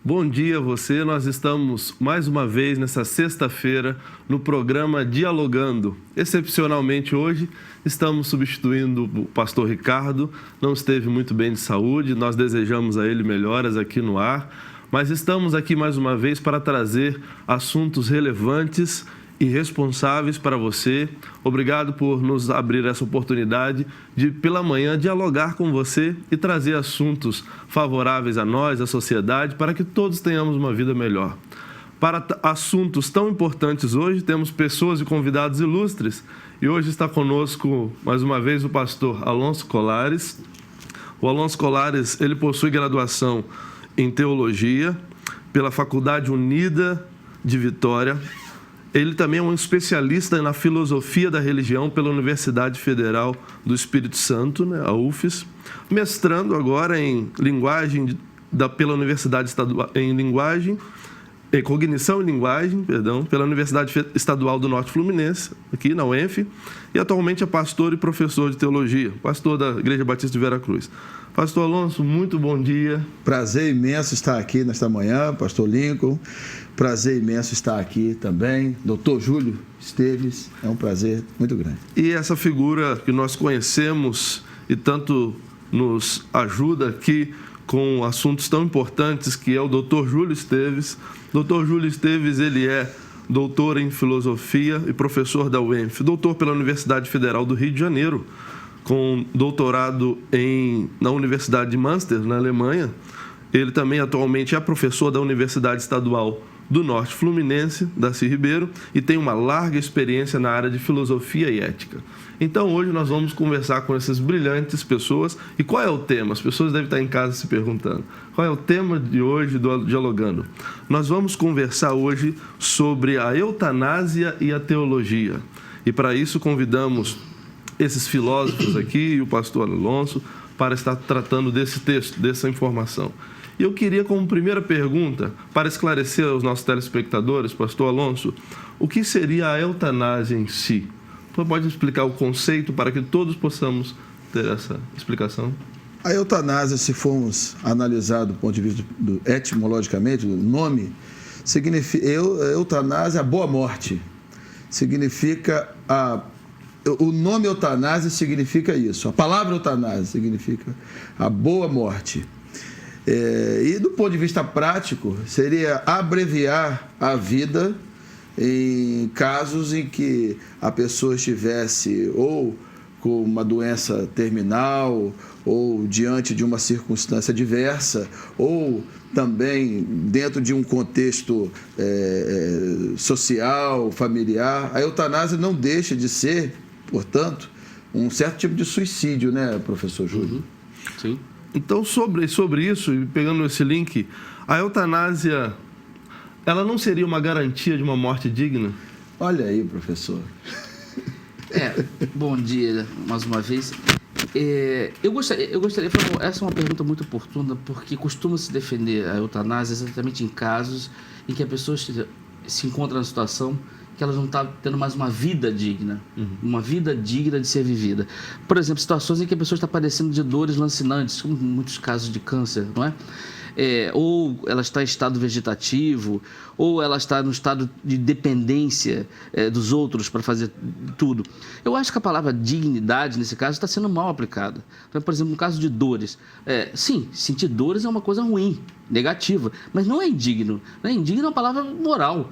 Bom dia a você, nós estamos mais uma vez nessa sexta-feira no programa Dialogando. Excepcionalmente hoje estamos substituindo o pastor Ricardo, não esteve muito bem de saúde, nós desejamos a ele melhoras aqui no ar, mas estamos aqui mais uma vez para trazer assuntos relevantes e responsáveis para você. Obrigado por nos abrir essa oportunidade de, pela manhã, dialogar com você e trazer assuntos favoráveis a nós, à sociedade, para que todos tenhamos uma vida melhor. Para assuntos tão importantes hoje, temos pessoas e convidados ilustres. E hoje está conosco, mais uma vez, o pastor Alonso Colares. O Alonso Colares, ele possui graduação em Teologia pela Faculdade Unida de Vitória. Ele também é um especialista na filosofia da religião pela Universidade Federal do Espírito Santo, a UFES, mestrando agora em linguagem pela Universidade Estadual em Cognição e Linguagem, pela Universidade Estadual do Norte Fluminense, aqui na UENF, e atualmente é pastor e professor de teologia, pastor da Igreja Batista de Veracruz. Pastor Alonso, muito bom dia. Prazer imenso estar aqui nesta manhã, pastor Lincoln. Prazer imenso estar aqui também. Doutor Júlio Esteves, é um prazer muito grande. E essa figura que nós conhecemos e tanto nos ajuda aqui com assuntos tão importantes, que é o doutor Júlio Esteves. Doutor Júlio Esteves, ele é doutor em filosofia e professor da UENF, doutor pela Universidade Federal do Rio de Janeiro, com doutorado na Universidade de Münster, na Alemanha. Ele também atualmente é professor da Universidade Estadual do Norte Fluminense, Darcy Ribeiro, e tem uma larga experiência na área de filosofia e ética. Então, hoje nós vamos conversar com essas brilhantes pessoas. E qual é o tema? As pessoas devem estar em casa se perguntando. Qual é o tema de hoje do Dialogando? Nós vamos conversar hoje sobre a eutanásia e a teologia. E para isso convidamos esses filósofos aqui e o pastor Alonso para estar tratando desse texto, dessa informação. E eu queria, como primeira pergunta, para esclarecer aos nossos telespectadores, pastor Alonso, o que seria a eutanásia em si? Você pode explicar o conceito para que todos possamos ter essa explicação? A eutanásia, se formos analisar do ponto de vista etimologicamente, do nome, significa eutanásia, a boa morte. Significa o nome eutanásia significa isso. A palavra eutanásia significa a boa morte. E do ponto de vista prático, seria abreviar a vida em casos em que a pessoa estivesse ou com uma doença terminal, ou diante de uma circunstância adversa, ou também dentro de um contexto social, familiar. A eutanásia não deixa de ser, portanto, um certo tipo de suicídio, né, professor Júlio? Sim. Então, sobre isso, e pegando esse link, a eutanásia, ela não seria uma garantia de uma morte digna? Olha aí, professor. Bom dia mais uma vez. Eu gostaria de falar, essa é uma pergunta muito oportuna, porque costuma-se defender a eutanásia exatamente em casos em que a pessoa se encontra na situação que ela não está tendo mais uma vida digna, uma vida digna de ser vivida. Por exemplo, situações em que a pessoa está padecendo de dores lancinantes, como muitos casos de câncer, não é? Ou ela está em estado vegetativo, ou ela está no estado de dependência dos outros para fazer tudo. Eu acho que a palavra dignidade, nesse caso, está sendo mal aplicada. Então, por exemplo, no caso de dores, sim, sentir dores é uma coisa ruim, negativa, mas não é indigno. Não é indigno é uma palavra moral.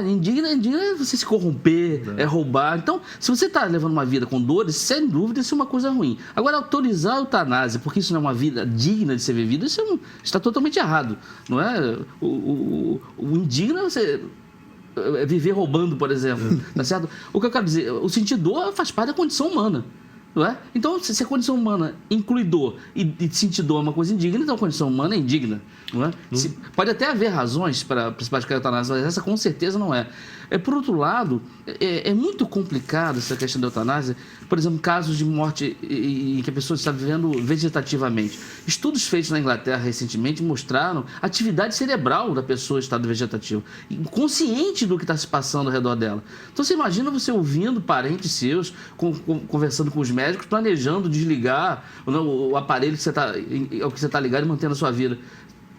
Indigno é você se corromper, é roubar. Então, se você está levando uma vida com dores, sem dúvida isso é uma coisa ruim. Agora, autorizar a eutanásia, porque isso não é uma vida digna de ser vivida, isso está totalmente errado. Não é? O indigno é você viver roubando, por exemplo. Tá certo? O que eu quero dizer, o sentir dor faz parte da condição humana. Não é? Então, se a condição humana inclui dor e sentir dor é uma coisa indigna, então a condição humana é indigna. Não é? Pode até haver razões para se praticar a eutanásia, mas essa com certeza não é. Por outro lado, é muito complicado essa questão da eutanásia. Por exemplo, casos de morte em que a pessoa está vivendo vegetativamente. Estudos feitos na Inglaterra recentemente mostraram a atividade cerebral da pessoa em estado vegetativo, consciente do que está se passando ao redor dela. Então, você imagina você ouvindo parentes seus, conversando com os médicos, planejando desligar o aparelho ao que você está ligado e mantendo a sua vida.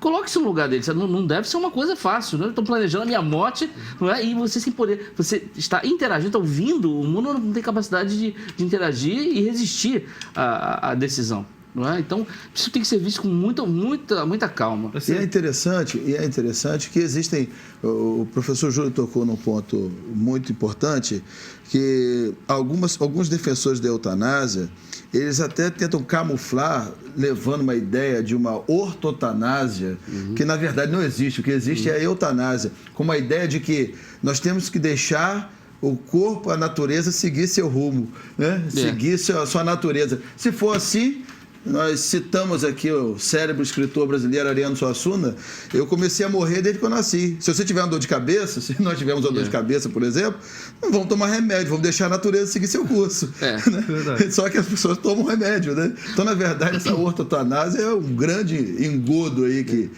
Coloque-se no lugar dele. Não deve ser uma coisa fácil, né? Eu estou planejando a minha morte, não é? E você sem poder... Você está interagindo, está ouvindo, o mundo não tem capacidade de interagir e resistir à decisão. Não é? Então, isso tem que ser visto com muita calma. E é interessante que existem... O professor Júlio tocou num ponto muito importante, que alguns defensores da eutanásia, eles até tentam camuflar, levando uma ideia de uma ortotanásia, que na verdade não existe. O que existe é a eutanásia, com uma ideia de que nós temos que deixar o corpo, a natureza, seguir seu rumo, né? Seguir sua natureza. Se for assim... Nós citamos aqui o cérebro escritor brasileiro Ariano Suassuna. Eu comecei a morrer desde que eu nasci. Se você tiver uma dor de cabeça, se nós tivermos uma dor de cabeça, por exemplo, não vamos tomar remédio, vamos deixar a natureza seguir seu curso. Né? Só que as pessoas tomam remédio, né? Então, na verdade, essa ortotanásia é um grande engodo aí que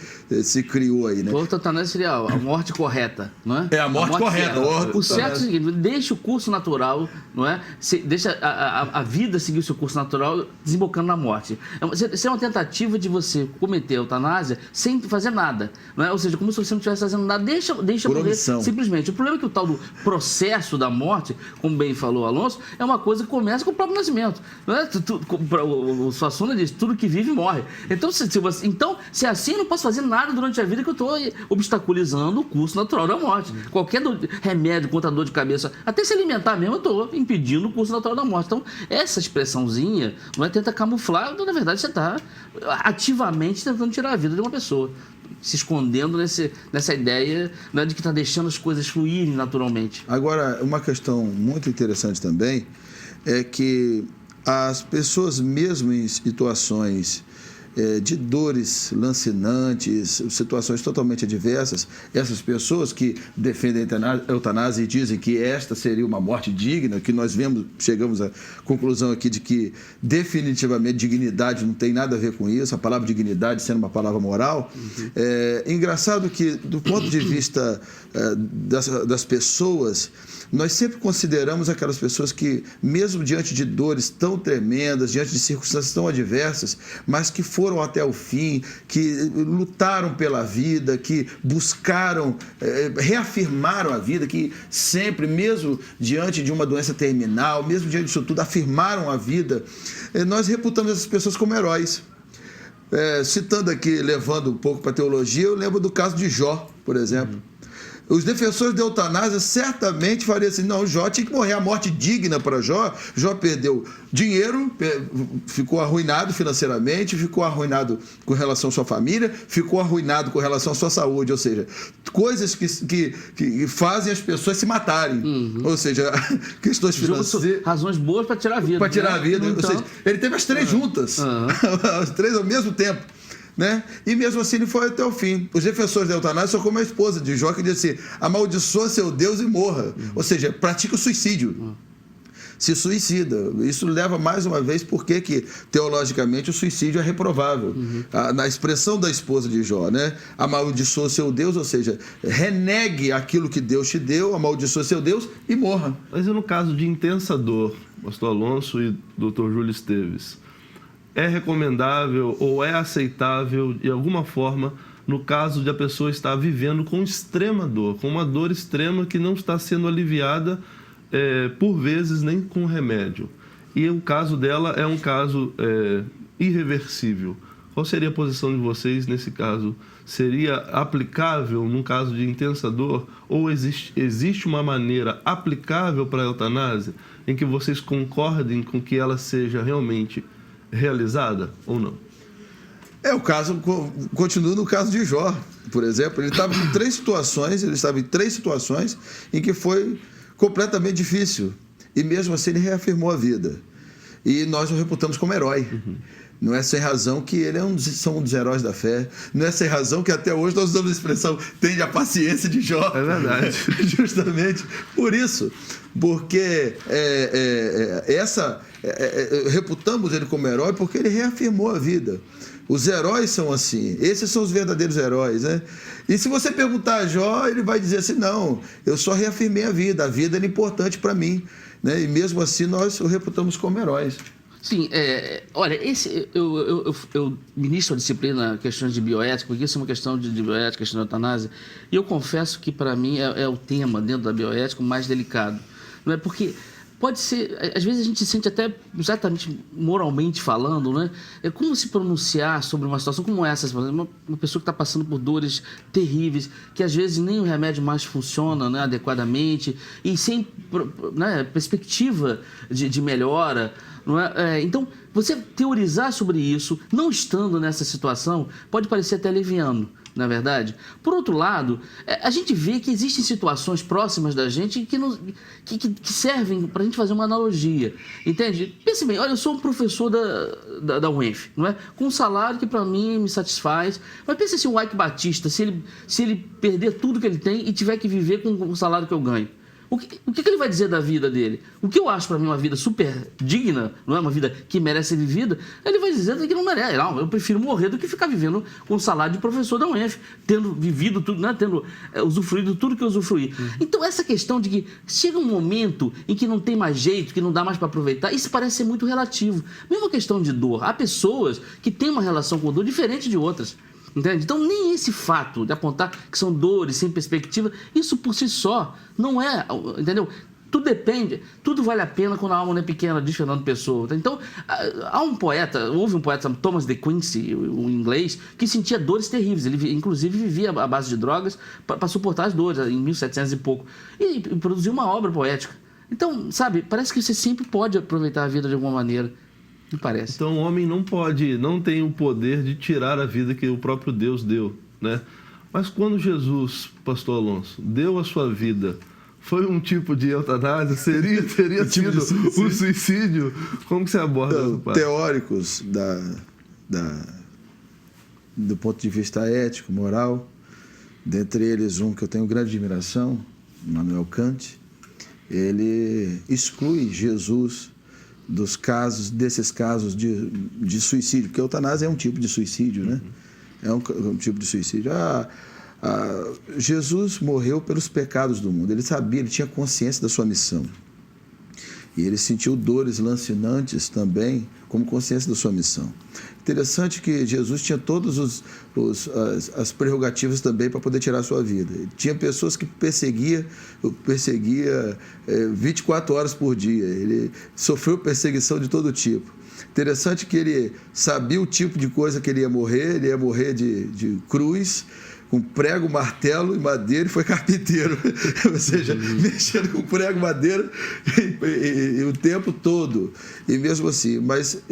se criou aí, né? Ortotanásia seria a morte correta, não é? É a morte correta. O certo é o seguinte: deixa o curso natural, não é? Deixa a vida seguir o seu curso natural, desembocando na morte. Isso é uma tentativa de você cometer a eutanásia sem fazer nada, não é? Ou seja, como se você não estivesse fazendo nada, deixa morrer simplesmente. O problema é que o tal do processo da morte, como bem falou Alonso, é uma coisa que começa com o próprio nascimento. Não é? O Suassuna diz: tudo que vive morre. Então, se é assim, eu não posso fazer nada durante a vida, que eu estou obstaculizando o curso natural da morte. Qualquer remédio contra dor de cabeça, até se alimentar mesmo, eu estou impedindo o curso natural da morte. Então, essa expressãozinha não é, tenta camuflar. Na verdade, você está ativamente tentando tirar a vida de uma pessoa, se escondendo nessa ideia, né, de que está deixando as coisas fluírem naturalmente. Agora, uma questão muito interessante também é que as pessoas, mesmo em situações de dores lancinantes, situações totalmente adversas, essas pessoas que defendem a eutanásia e dizem que esta seria uma morte digna, que nós chegamos à conclusão aqui de que definitivamente dignidade não tem nada a ver com isso, a palavra dignidade sendo uma palavra moral. Engraçado que, do ponto de vista das pessoas, nós sempre consideramos aquelas pessoas que, mesmo diante de dores tão tremendas, diante de circunstâncias tão adversas, mas que foram até o fim, que lutaram pela vida, que buscaram, reafirmaram a vida, que sempre, mesmo diante de uma doença terminal, mesmo diante disso tudo, afirmaram a vida. Nós reputamos essas pessoas como heróis. Citando aqui, levando um pouco para a teologia, eu lembro do caso de Jó, por exemplo. Os defensores da eutanásia certamente fariam assim: não, Jó tinha que morrer a morte digna para Jó. Jó perdeu dinheiro, ficou arruinado financeiramente, ficou arruinado com relação à sua família, ficou arruinado com relação à sua saúde, ou seja, coisas que fazem as pessoas se matarem. Ou seja, questões financeiras. Razões boas para tirar a vida. Para tirar a vida. Então... Ou seja, ele teve as três juntas, as três ao mesmo tempo. Né? E mesmo assim ele foi até o fim. Os defensores da eutanásia são como a esposa de Jó, que diz assim: amaldiçoa seu Deus e morra. Ou seja, pratica o suicídio. Se suicida. Isso leva mais uma vez porque que teologicamente o suicídio é reprovável. Na expressão da esposa de Jó, né? Amaldiçoa seu Deus, ou seja, renegue aquilo que Deus te deu, amaldiçoa seu Deus e morra. Mas e no caso de intensa dor, pastor Alonso e doutor Júlio Esteves, é recomendável ou é aceitável, de alguma forma, no caso de a pessoa estar vivendo com extrema dor, com uma dor extrema que não está sendo aliviada, por vezes, nem com remédio? E o caso dela é um caso irreversível. Qual seria a posição de vocês nesse caso? Seria aplicável num caso de intensa dor? Ou existe uma maneira aplicável para a eutanásia em que vocês concordem com que ela seja realmente realizada ou não? O caso continua no caso de Jó, por exemplo. Ele estava em três situações em que foi completamente difícil, e mesmo assim ele reafirmou a vida, e nós o reputamos como herói. Não é sem razão que ele são um dos heróis da fé. Não é sem razão que até hoje nós usamos a expressão "tende a paciência de Jó". É verdade. Justamente por isso. Porque reputamos ele como herói porque ele reafirmou a vida. Os heróis são assim. Esses são os verdadeiros heróis, né? E se você perguntar a Jó, ele vai dizer assim: não, eu só reafirmei a vida era importante para mim, né? E mesmo assim nós o reputamos como heróis. Sim, olha, eu ministro a disciplina questões de bioética, porque isso é uma questão de bioética, questão de eutanásia, e eu confesso que, para mim, é o tema dentro da bioética mais delicado. Não é? Porque pode ser, às vezes a gente se sente até, exatamente moralmente falando, né? É como se pronunciar sobre uma situação como essa, uma pessoa que está passando por dores terríveis, que às vezes nem o remédio mais funciona, né, adequadamente, e sem, né, perspectiva de melhora. Não é? Então, você teorizar sobre isso, não estando nessa situação, pode parecer até leviano, na verdade. Por outro lado, a gente vê que existem situações próximas da gente que servem para a gente fazer uma analogia, entende? Pense bem, olha, eu sou um professor da UENF, não é? Com um salário que para mim me satisfaz, mas pense assim, o Ike Batista, se ele perder tudo que ele tem e tiver que viver com o salário que eu ganho. O que ele vai dizer da vida dele? O que eu acho para mim uma vida super digna, não é uma vida que merece ser vivida, ele vai dizer que não merece. Não, eu prefiro morrer do que ficar vivendo com o salário de professor da UENF, tendo vivido tudo, né, tendo usufruído tudo que eu usufruí. Então, essa questão de que chega um momento em que não tem mais jeito, que não dá mais para aproveitar, isso parece ser muito relativo. Mesmo a questão de dor. Há pessoas que têm uma relação com dor diferente de outras. Entende? Então, nem esse fato de apontar que são dores sem perspectiva, isso por si só não é, entendeu? Tudo depende, tudo vale a pena quando a alma não é pequena, diz Fernando Pessoa. Então, houve um poeta, Thomas de Quincey, um inglês, que sentia dores terríveis. Ele, inclusive, vivia à base de drogas para suportar as dores, em 1700 e pouco. E produziu uma obra poética. Então, sabe, parece que você sempre pode aproveitar a vida de alguma maneira. Me parece. Então o homem não tem o poder de tirar a vida que o próprio Deus deu, né? Mas quando Jesus, pastor Alonso, deu a sua vida, foi um tipo de eutanásia? Teria sido um suicídio? Como que você aborda essa parte? Teóricos do ponto de vista ético, moral, dentre eles um que eu tenho grande admiração, Immanuel Kant, ele exclui Jesus desses casos de suicídio, porque a eutanásia é um tipo de suicídio, né? É um tipo de suicídio. Jesus morreu pelos pecados do mundo. Ele sabia, ele tinha consciência da sua missão. E ele sentiu dores lancinantes também, como consciência da sua missão. Interessante que Jesus tinha todas as prerrogativas também para poder tirar a sua vida. Tinha pessoas que perseguia 24 horas por dia. Ele sofreu perseguição de todo tipo. Interessante que ele sabia o tipo de coisa que ele ia morrer de cruz, com prego, martelo e madeira, e foi carpinteiro. Ou seja, mexendo com prego, madeira e o tempo todo. E mesmo assim, mas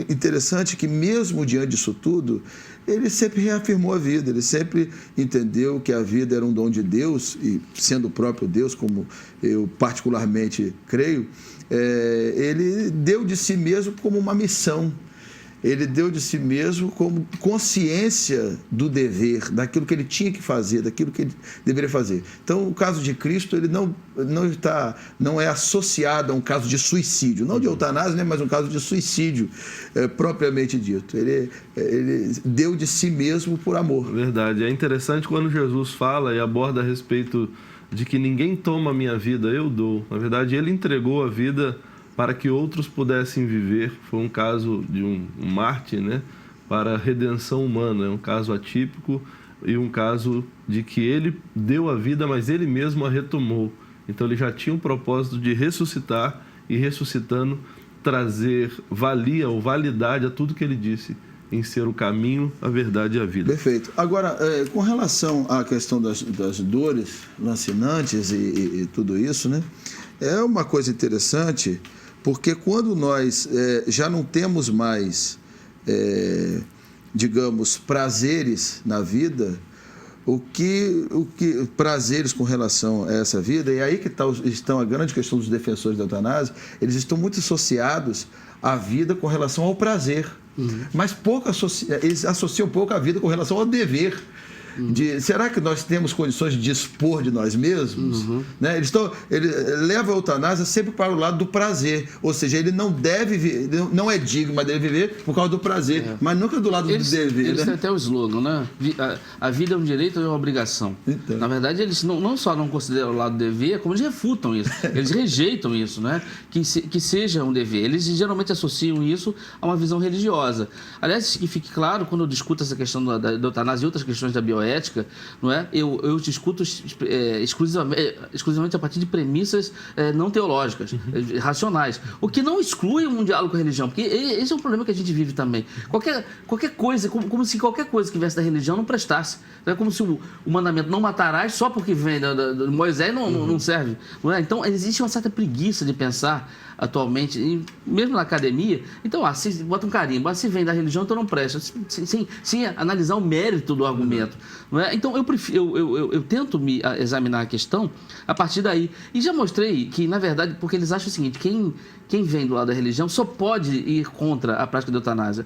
interessante que mesmo diante disso tudo, ele sempre reafirmou a vida, ele sempre entendeu que a vida era um dom de Deus, e sendo o próprio Deus, como eu particularmente creio, ele deu de si mesmo como uma missão. Ele deu de si mesmo como consciência do dever, daquilo que ele tinha que fazer, daquilo que ele deveria fazer. Então, o caso de Cristo, ele não é associado a um caso de suicídio, não de eutanásia, né, mas um caso de suicídio propriamente dito. Ele deu de si mesmo por amor. Verdade. É interessante quando Jesus fala e aborda a respeito de que ninguém toma a minha vida, eu dou. Na verdade, ele entregou a vida para que outros pudessem viver. Foi um caso de um mártir, né, para a redenção humana. É um caso atípico e um caso de que ele deu a vida, mas ele mesmo a retomou. Então ele já tinha um propósito de ressuscitar e, ressuscitando, trazer valia ou validade a tudo que ele disse, em ser o caminho, a verdade e a vida. Perfeito. Agora, com relação à questão das dores lancinantes e tudo isso, né, é uma coisa interessante. Porque quando nós já não temos mais, digamos, prazeres na vida, prazeres com relação a essa vida, e aí que estão a grande questão dos defensores da eutanásia, eles estão muito associados à vida com relação ao prazer, mas eles associam pouco a vida com relação ao dever. Será que nós temos condições de dispor de nós mesmos? Né? Ele leva a eutanásia sempre para o lado do prazer, ou seja, ele não deve, não é digno, mas deve viver por causa do prazer, mas nunca do lado do dever. Eles né? têm até o slogan, né? A vida é um direito ou é uma obrigação. Então. Na verdade, eles não só não consideram o lado do dever, como eles refutam isso. Eles rejeitam isso, né? Que seja um dever. Eles geralmente associam isso a uma visão religiosa. Aliás, que fique claro, quando eu discuto essa questão da eutanásia e outras questões da bioética, não é? Eu discuto exclusivamente a partir de premissas não teológicas, racionais. O que não exclui um diálogo com a religião, porque esse é um problema que a gente vive também. Qualquer coisa, como se qualquer coisa que viesse da religião não prestasse. É como se o mandamento não matarás só porque vem de Moisés não serve. Não é? Então, existe uma certa preguiça de pensar atualmente, mesmo na academia. Então, se bota um carimbo, se vem da religião, então não presta, sem analisar o mérito do argumento. Não é? Então, eu tento me examinar a questão a partir daí. E já mostrei que, na verdade, porque eles acham o seguinte, quem vem do lado da religião só pode ir contra a prática da eutanásia.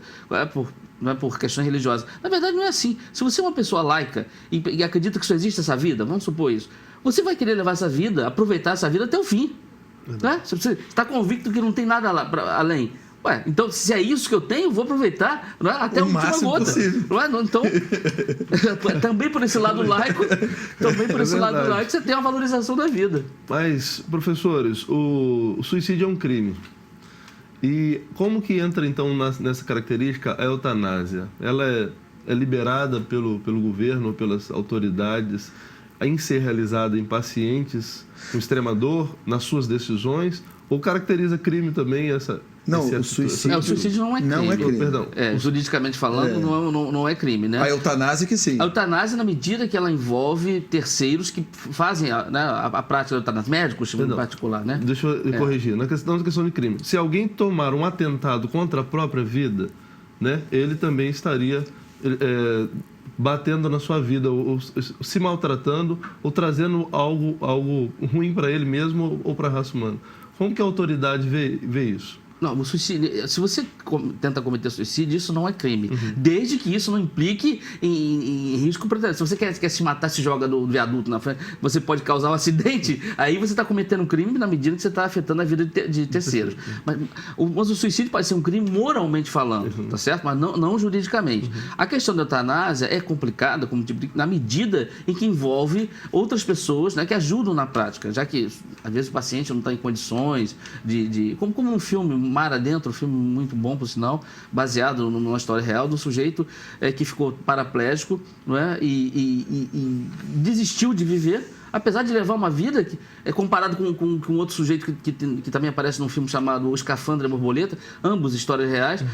Não é por questões religiosas. Na verdade, não é assim. Se você é uma pessoa laica e acredita que só existe essa vida, vamos supor isso, você vai querer levar essa vida, aproveitar essa vida até o fim. Né? Se você está convicto que não tem nada além. Então, se é isso que eu tenho, vou aproveitar, não é? Até a última gota. Não é? Então, também por esse lado laico, você tem uma valorização da vida. Mas, professores, o suicídio é um crime. E como que entra, então, nessa característica a eutanásia? Ela é liberada pelo governo ou pelas autoridades em ser realizada em pacientes com extrema dor, nas suas decisões, ou caracteriza crime também essa... Não, o suicídio... O suicídio não é crime. Não é crime. Perdão. Juridicamente falando, não é crime, né? A eutanásia que sim. A eutanásia, na medida que ela envolve terceiros que fazem a prática da eutanásia, médicos em particular, né? Deixa eu corrigir. Na questão de crime, se alguém tomar um atentado contra a própria vida, né, ele também estaria batendo na sua vida, ou se maltratando, ou trazendo algo ruim para ele mesmo ou para a raça humana. Como que a autoridade vê isso? Não, o suicídio, se você tenta cometer suicídio, isso não é crime. Desde que isso não implique em risco para... Se você quer se matar, se joga do viaduto na frente, você pode causar um acidente, aí você está cometendo um crime na medida que você está afetando a vida de terceiros. Mas o suicídio pode ser um crime moralmente falando, tá certo? Mas não juridicamente. A questão da eutanásia é complicada, na medida em que envolve outras pessoas, né, que ajudam na prática, já que às vezes o paciente não está em condições como um filme Mar Adentro, um filme muito bom, por sinal, baseado numa história real de um sujeito que ficou paraplégico, não é? E desistiu de viver, apesar de levar uma vida que é comparado com outro sujeito que também aparece num filme chamado O Escafandro e a Borboleta, ambos histórias reais.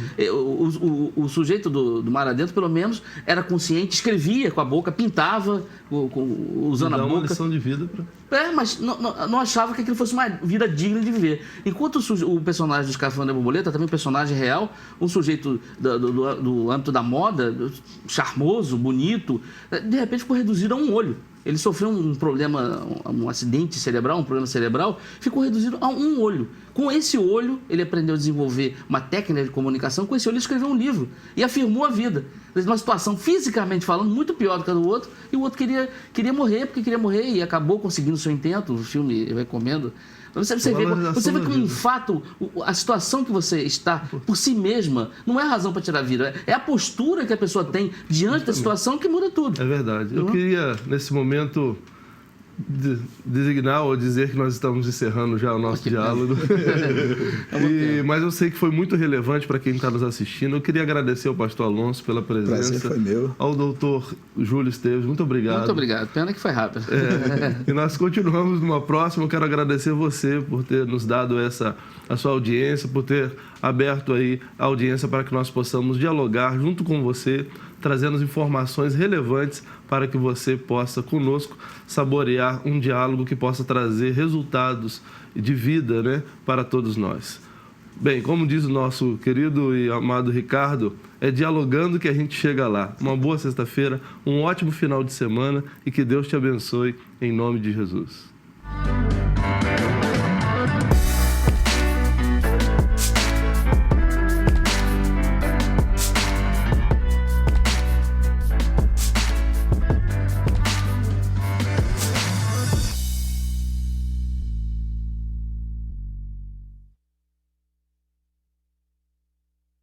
O sujeito do Mar Adentro, pelo menos, era consciente, escrevia com a boca, pintava usando a boca. Uma lição de vida mas não achava que aquilo fosse uma vida digna de viver. Enquanto o personagem do Escafandro e a Borboleta, também um personagem real, um sujeito do âmbito da moda, charmoso, bonito, de repente ficou reduzido a um olho. Ele sofreu um problema, um acidente cerebral, um problema cerebral, ficou reduzido a um olho. Com esse olho, ele aprendeu a desenvolver uma técnica de comunicação, com esse olho ele escreveu um livro e afirmou a vida. Numa situação, fisicamente falando, muito pior do que a do outro, e o outro queria morrer, porque queria morrer, e acabou conseguindo o seu intento. O filme eu recomendo. Você vê como, em fato, a situação que você está por si mesma não é a razão para tirar a vida. É a postura que a pessoa tem diante da situação que muda tudo. É verdade. Eu queria, nesse momento, designar ou dizer que nós estamos encerrando já o nosso diálogo. Mas eu sei que foi muito relevante para quem está nos assistindo. Eu queria agradecer ao pastor Alonso pela presença. Prazer foi meu. Ao doutor Júlio Esteves, muito obrigado. Muito obrigado. Pena que foi rápido. E nós continuamos numa próxima. Eu quero agradecer você por ter nos dado a sua audiência, por ter aberto aí a audiência para que nós possamos dialogar junto com você, trazendo informações relevantes para que você possa, conosco, saborear um diálogo que possa trazer resultados de vida, né, para todos nós. Bem, como diz o nosso querido e amado Ricardo, é dialogando que a gente chega lá. Uma boa sexta-feira, um ótimo final de semana e que Deus te abençoe em nome de Jesus.